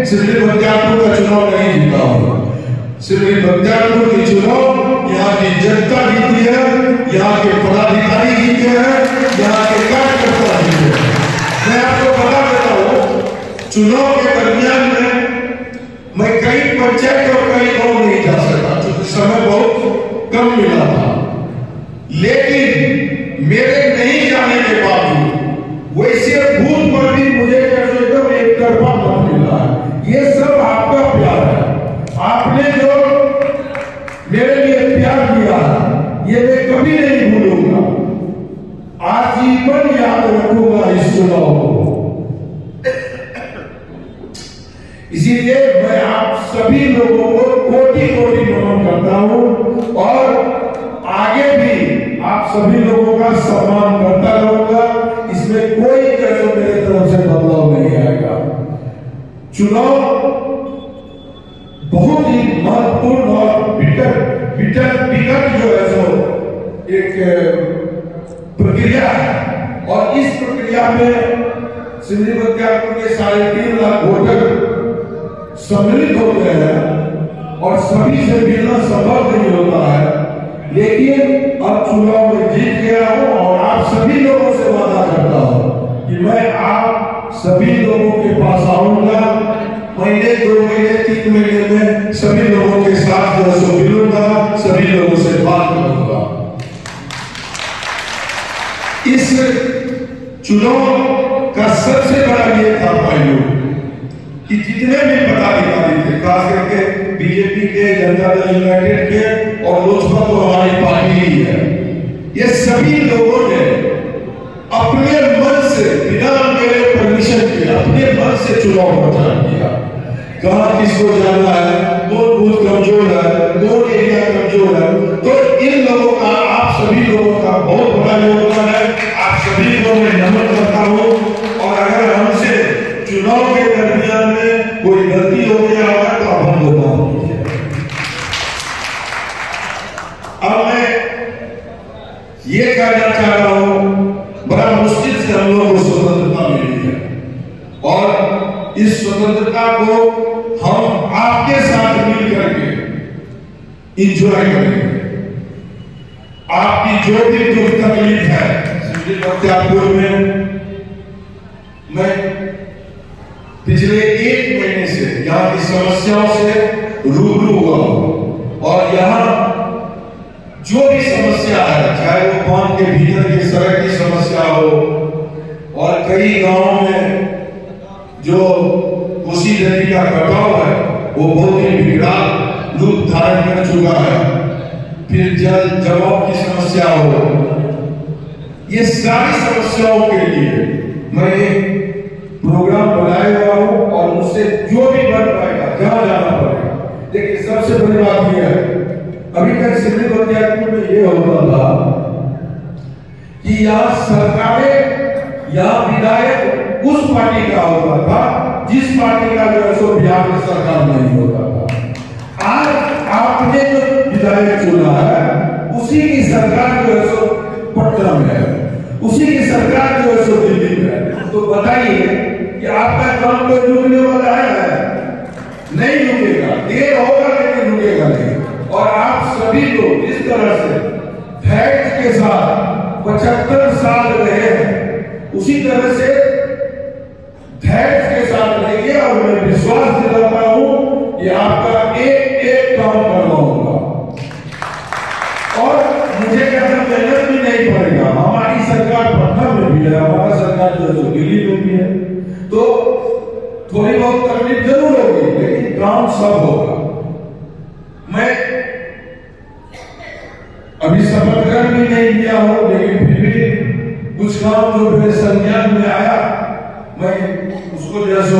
सिर्फ बख्तियारपुर का चुनाव नहीं जीता हूँ, सिर्फ बख्तियारपुर के चुनाव यहाँ की जनता जीती है, यहाँ के पदाधिकारी जीते हैं, यहाँ के कार्यकर्ता जीते हैं। मैं आपको बता देता हूँ, चुनाव के दरमियान में मैं कई पंचायत और कई गांव नहीं जा सका क्योंकि समय बहुत कम मिला था, लेकिन मेरे नहीं जाने के बावजूद वैसे बूथ पर भी मुझे एकदम एक तरफा मत मिला है। ये सब आपका प्यार है, आपने जो मेरे लिए प्यार दिया है ये मैं कभी नहीं भूलूंगा, आजीवन याद रखूंगा इस चुनाव को। इसीलिए मैं आप सभी लोगों को कोटि कोटि नमन करता हूं और आगे भी आप सभी लोगों का सम्मान करता रहूंगा। इसमें कोई कैसे मेरे तरफ से बदलाव नहीं आएगा। चुनाव बहुत ही महत्वपूर्ण और विकट जो है सो एक प्रक्रिया है और इस प्रक्रिया में सिंधी बख्तियारपुर के 3.5 लाख वोटर सम्मिलित होते हैं और सभी से मिलना संभव नहीं होता है, लेकिन अब चुनाव में जीत गया हूं और आप सभी लोगों से वादा करता हूं कि मैं आप सभी लोगों के पास आऊंगा। महीने 2 महीने 3 महीने में सभी लोगों के साथ जो है मिलूंगा, सभी लोगों से बात करूंगा। इस चुनाव का सबसे बड़ा ये था पहलू कि जितने भी पदाधिकारी थे, खास करके बीजेपी के, जनता दल यूनाइटेड के और लोजपा तो हमारी पार्टी ही है, ये सभी लोगों ने अपने मन से बिना मेरे परमिशन के अपने मन से चुनाव प्रचार किया। कहाँ किसको जाना है, कौन बूथ कमजोर है, कौन एरिया कमजोर है, तो इन लोगों का, आप सभी लोगों का बहुत बड़ा योगदान है। आप सभी को मैं नमन करता हूँ और अगर हमसे चुनाव के दरमियान में कोई गलती हो गया होगा तो अब हम लोग अब मैं ये कहना चाह रहा हूं, बड़ा मुश्किल से हम लोगों को स्वतंत्रता मिली है और इस स्वतंत्रता को हम आपके साथ मिल करके इंजॉय करेंगे। आपकी जो भी दुख तकलीफ है सिंधी बख्तियारपुर में, मैं पिछले 1 महीने से यहाँ की समस्याओं से रूबरू हुआ हूं और यहाँ जो भी समस्या है, चाहे वो बांध के भीतर की सड़क की समस्या हो और कई गांवों में जो कोसी नदी का कटाव है वो बहुत ही विकराल रूप धारण कर चुका है, फिर जल जमाव की समस्या हो, ये सारी समस्याओं के लिए मैं प्रोग्राम बनाया हुआ हूं और मुझसे जो भी बन पाएगा जहां जाना पड़ेगा। लेकिन सबसे बड़ी बात यह है, अभी तक सिंधी बख्तियारपुर में यह होता था कि यहाँ सरकारें, यहाँ विधायक उस पार्टी का होता था जिस पार्टी का जो है सो बिहार में सरकार नहीं होता था। आज आपने जो विधायक चुना है उसी की सरकार जो है सो पटना में है, उसी की सरकार जो है सो दिल्ली में है। तो बताइए कि आपका काम कोई रुकने वाला है? नहीं रुकेगा, देर होगा लेकिन रुकेगा नहीं। और आप सभी लोग जिस तरह से धैर्य के साथ 75 साल रहे हैं उसी तरह से धैर्य के साथ रहिए और मैं विश्वास दिलाता हूं कि आपका एक एक काम करवाऊंगा और मुझे कहना मेहनत भी नहीं पड़ेगा। हमारी सरकार पटना में भी है, हमारा सरकार जो है दिल्ली में भी है, तो थोड़ी बहुत तकलीफ जरूर होगी लेकिन काम सब होगा। मैं अभी शपथ ग्रहण भी नहीं किया हूं लेकिन फिर भी कुछ काम जो मेरे संज्ञान में आया मैं उसको जैसो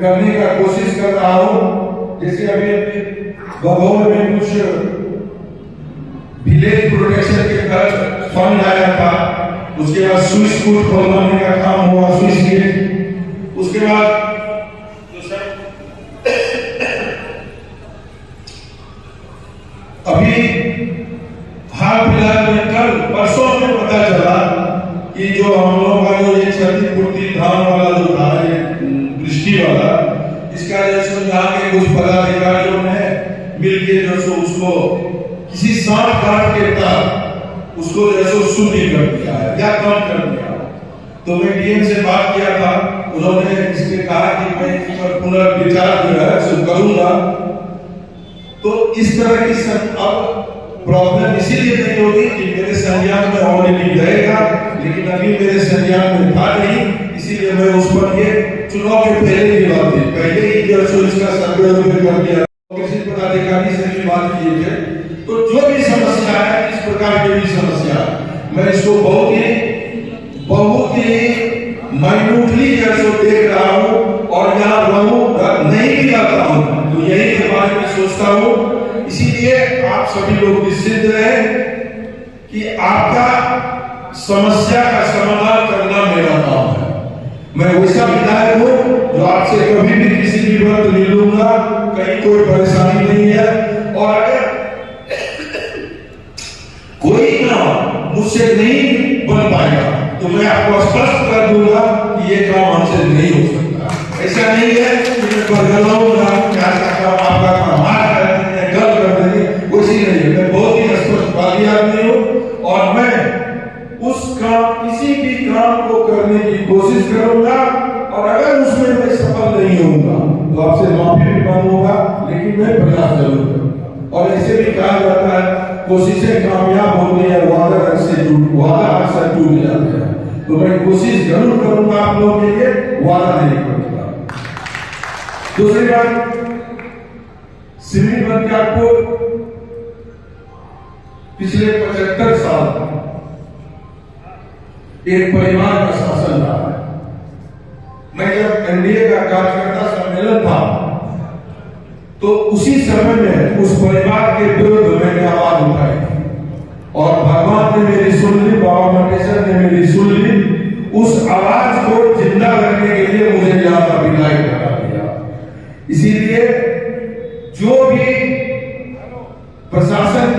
करने का कोशिश कर रहा हूं। जैसे अभी बगौल में कुछ विलेज प्रोटेक्शन के तहत फंड आया था, उसके बाद स्विच बोर्ड खोलवाने का काम हुआ, स्विच गेट, उसके बाद अभी हाल फिलहाल में कल परसों में पता चला कि जो हम लोगों का जो ये क्षतिपूर्ति धान वाला जो था, ये दृष्टि वाला, इसका जैसे यहाँ के कुछ पदाधिकारियों ने मिलके जो सो उसको किसी सांठ गांठ के तहत उसको जैसे शून्य कर दिया है या कम कर दिया। तो मैं डीएम से बात किया था, उन्होंने इसमें कहा कि मैं इस पर पुनर्विचार जो है सो करूंगा। तो इस तरह की अब प्रॉब्लम इसीलिए नहीं होगी कि मेरे संज्ञान में ऑलरेडी रहेगा, लेकिन अभी मेरे संज्ञान में था नहीं, इसीलिए मैं उस पर ये चुनाव के पहले की बात थी, पहले ही जो सो इसका सर्वे कर दिया। किसी पदाधिकारी से भी बात किए थे, तो जो भी समस्या है, इस प्रकार की भी समस्या मैं इसको बहुत ही माइन्यूटली जैसे देख रहा हूँ और यहाँ रहूँ नहीं भी रहता हूँ तो यही के बारे में सोचता हूँ। इसीलिए आप सभी लोग निश्चित रहे कि आपका समस्या का समाधान करना मेरा काम है। मैं वैसा विधायक हूँ जो आपसे कभी भी किसी भी वक्त नहीं लूंगा, कहीं कोई परेशानी नहीं है। और अगर कोई काम मुझसे नहीं बन पाएगा तो मैं आपको स्पष्ट कर दूंगा कि ये काम हमसे नहीं हो सकता। ऐसा नहीं है कि मैं बदलाऊंगा, आपका काम हाथ कर देंगे, गल कर देंगे, वैसी नहीं है। मैं बहुत ही स्पष्टवादी आदमी हूँ और मैं किसी भी काम को करने की कोशिश करूंगा और अगर उसमें मैं सफल नहीं होऊंगा तो आपसे माफी भी मांगूंगा, लेकिन मैं प्रयास जरूर करूंगा। और ऐसे भी कहा जाता है कोशिशें कामयाब होती है, वादा अक्सर टूट जाते हैं। तो मैं कोशिश जरूर करूंगा आप लोगों के लिए, वादा नहीं करूंगा। दूसरी बात, सिमरी बख्तियारपुर पिछले 75 साल एक परिवार का शासन रहा है। मैं जब एनडीए का कार्यकर्ता सम्मेलन था तो उसी समय में उस परिवार के विरुद्ध मैंने आवाज उठाई थी और भगवान ने मेरी सुन ली, बाबा मंटेश्वर ने मेरी सुन ली। उस आवाज को जिंदा रखने के लिए मुझे यहाँ का विधायक बना दिया। इसीलिए जो भी प्रशासन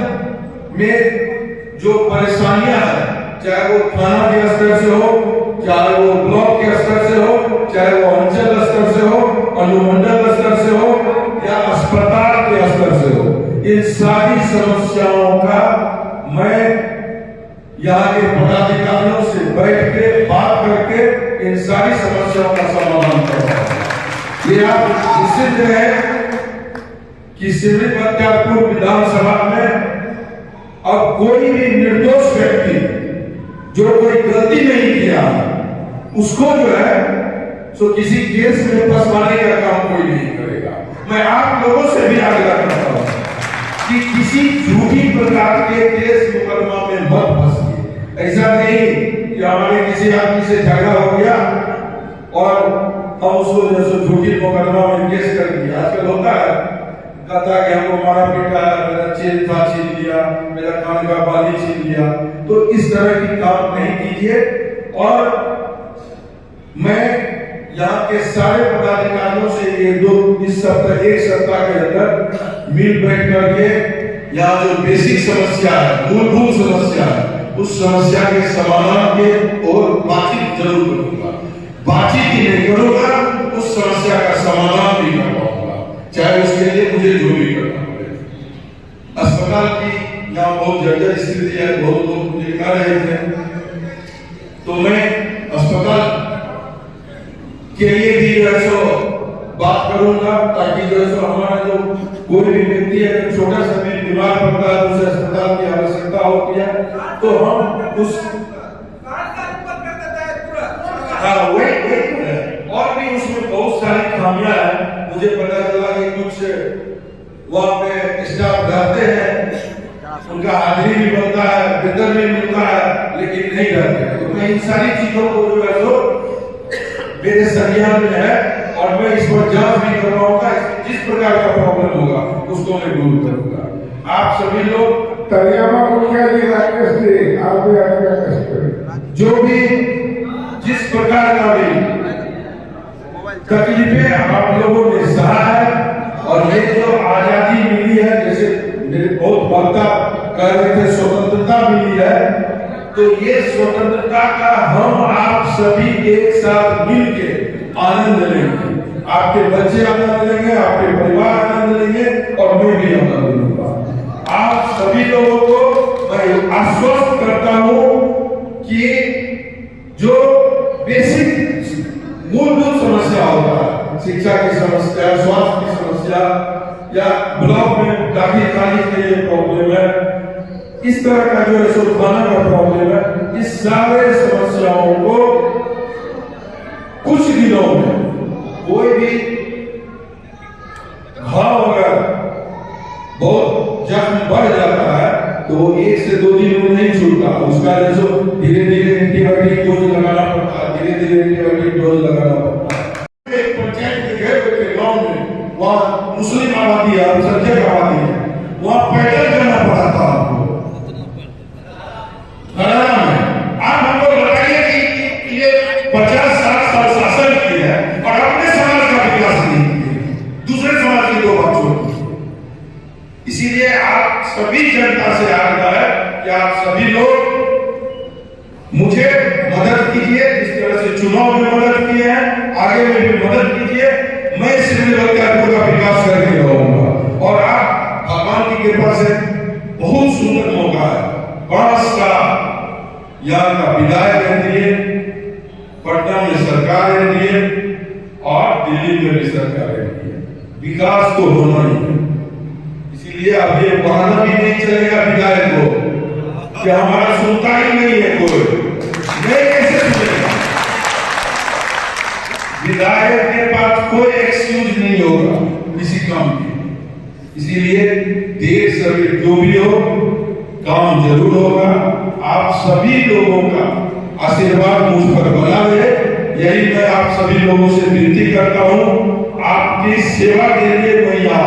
में जो परेशानियां हैं, चाहे वो थाना के स्तर से हो, चाहे वो ब्लॉक के स्तर से हो, चाहे वो अंचल स्तर से हो, अनुमंडल स्तर से हो या अस्पताल के स्तर से हो, इन सारी समस्याओं का मैं यहाँ के पदाधिकारियों से बैठ के बात करके इन सारी समस्याओं का समाधान करूंगा। ये आप निश्चित रहे कि सिमरी बख्तियारपुर विधानसभा में अब कोई भी निर्दोष व्यक्ति जो कोई गलती नहीं किया उसको जो है सो किसी केस में फंसवाने का काम कोई नहीं करेगा। मैं आप लोगों से भी आग्रह करता हूं कि किसी झूठी प्रकार के केस मुकदमा में मत फंसिए। ऐसा नहीं कि हमारे किसी आदमी से झगड़ा हो गया और हम उसको जैसे झूठी मुकदमा में केस कर दिया। आजकल होता है, कहता कि हमको मारा पीटा, मेरा चेन था छीन लिया, मेरा कान का बाली छीन लिया। तो इस तरह की काम नहीं कीजिए। और मैं यहाँ के सारे पदाधिकारियों से एक सप्ताह के अंदर मिल बैठ करके यहाँ जो बेसिक समस्या है, मूलभूत समस्या है, उस समस्या के समाधान के और बातचीत जरूर करूंगा। बातचीत ही नहीं करूंगा, उस समस्या का समाधान भी करवाऊंगा, चाहे उसके लिए मुझे जो भी करना पड़े। अस्पताल की यहाँ बहुत जर्जर स्थिति है, बहुत लोग मुझे कह रहे थे, तो मैं अस्पताल के लिए भी जो है बात करूंगा ताकि जो है हमारा जो कोई भी व्यक्ति है छोटा सा भी बीमार पड़ता है, उसे अस्पताल की आवश्यकता होती है, तो हम उस और भी उसमें बहुत सारी खामियां हैं। मुझे पता चला कि कुछ वहाँ पे स्टाफ रहते हैं, उनका हाजिरी भी बनता है, वेतन भी मिलता है, लेकिन नहीं रहते। तो मैं इन सारी चीजों को जो है सो मेरे संज्ञान में है और मैं इस पर जांच भी करवाऊंगा। जिस प्रकार का प्रॉब्लम होगा उसको मैं दूर करूंगा। आप सभी लोग जो भी जिस प्रकार का भी तकलीफें आप लोगों ने सहा है और ये जो आजादी मिली है, जैसे मेरे बहुत वक्ता कह रहे थे स्वतंत्रता मिली है, तो ये स्वतंत्रता का हम आप सभी एक साथ मिलके आनंद लेंगे। आपके बच्चे आनंद लेंगे, आपके परिवार आनंद लेंगे और मैं भी आनंद लूंगा। आप सभी लोगों को मैं आश्वस्त करता हूं कि जो बेसिक मूलभूत समस्या होता है, शिक्षा की समस्या, स्वास्थ्य की समस्या या ब्लॉक में दाखिल खारिज के लिए प्रॉब्लम है, इस तरह का जो सुलझाने का प्रॉब्लम है, इस सारे समस्याओं को कुछ दिनों में कोई भी घाव अगर बहुत जख्म बढ़ जाता है तो 1 से 2 दिन में नहीं छूटता, उसका जो धीरे धीरे एंटीबायोटिक डोज लगाना पड़ता है, धीरे धीरे एंटीबायोटिक डोज लगाना पड़ता है। एक पंचायत के घेर के गांव में वहाँ मुस्लिम आबादी है, अल्पसंख्यक आबादी है, वहाँ पैदल जाना पड़ा था आपको हरियाणा में। आप हमको बताइए कि ये 50-60 साल शासन किया है और अपने समाज का विकास नहीं किया, दूसरे समाज की 2 बात छोड़। इसीलिए आप सभी जनता से आग्रह है कि आप सभी लोग मुझे मदद कीजिए, जिस तरह से चुनाव में मदद किए हैं आगे में भी मदद कीजिए। मैं सिविल बख्तियारपुर का विकास करके रहूंगा और आप भगवान की कृपा से बहुत सुंदर मौका है, बांस का यहाँ का विधायक एनडीए, पटना में सरकार एनडीए और दिल्ली में भी सरकार एनडीए, विकास तो होना ही है। इसीलिए अब ये बहाना भी नहीं चलेगा विधायक को कि हमारा सुनता ही नहीं है कोई, नहीं कैसे सुनेगा। विधायक के पास कोई एक्सक्यूज नहीं होगा किसी काम की। इसीलिए देर सवेर जो भी हो काम जरूर होगा। आप सभी लोगों का आशीर्वाद मुझ पर बना रहे, यही मैं आप सभी लोगों से विनती करता हूं। आपकी सेवा के लिए मैं यहाँ